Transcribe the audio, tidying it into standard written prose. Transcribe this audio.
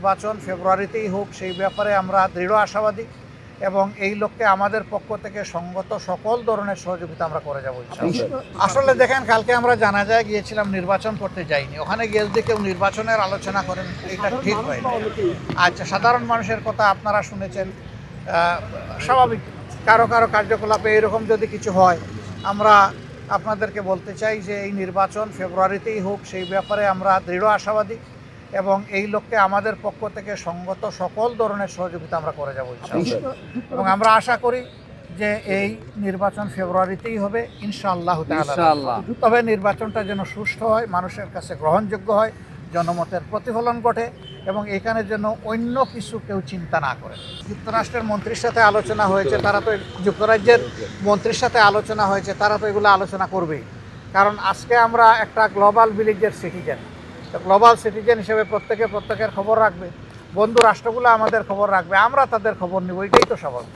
নির্বাচন ফেব্রুয়ারিতেই হোক সেই ব্যাপারে আমরা দৃঢ় আশাবাদী এবং এই লক্ষ্যে আমাদের পক্ষ থেকে সঙ্গত সকল ধরনের সহযোগিতা আমরা করে যাবো ইনশাআল্লাহ। আসলে দেখেন, কালকে আমরা জানাজায় গিয়েছিলাম, নির্বাচন করতে যাইনি। ওখানে গিয়ে যদি কেউ নির্বাচনের আলোচনা করেন এটা ঠিক হয় না। আচ্ছা, সাধারণ মানুষের কথা আপনারা শুনেছেন, স্বাভাবিক কারো কারো কার্যকলাপে এরকম যদি কিছু হয়, আমরা আপনাদেরকে বলতে চাই যে এই নির্বাচন ফেব্রুয়ারিতেই হোক সেই ব্যাপারে আমরা দৃঢ় আশাবাদী এবং এই লক্ষ্যে আমাদের পক্ষ থেকে সঙ্গত সকল ধরনের সহযোগিতা আমরা করে যাবো ইনশাআল্লাহ। এবং আমরা আশা করি যে এই নির্বাচন ফেব্রুয়ারিতেই হবে ইনশাআল্লাহ তাআলা। তবে নির্বাচনটা যেন সুষ্ঠু হয়, মানুষের কাছে গ্রহণযোগ্য হয়, জনমতের প্রতিফলন ঘটে এবং এখানে যেন অন্য কিছু কেউ চিন্তা না করে। যুক্তরাষ্ট্রের মন্ত্রীর সাথে আলোচনা হয়েছে, তারা তো যুক্তরাজ্যের মন্ত্রীর সাথে আলোচনা হয়েছে, তারা তো এগুলো আলোচনা করবেই। কারণ আজকে আমরা একটা গ্লোবাল ভিলেজের সিটিজেন, গ্লোবাল সিটিজেন হিসেবে প্রত্যেকের খবর রাখবে, বন্ধু রাষ্ট্রগুলো আমাদের খবর রাখবে, আমরা তাদের খবর নিব, এটাই তো স্বাভাবিক।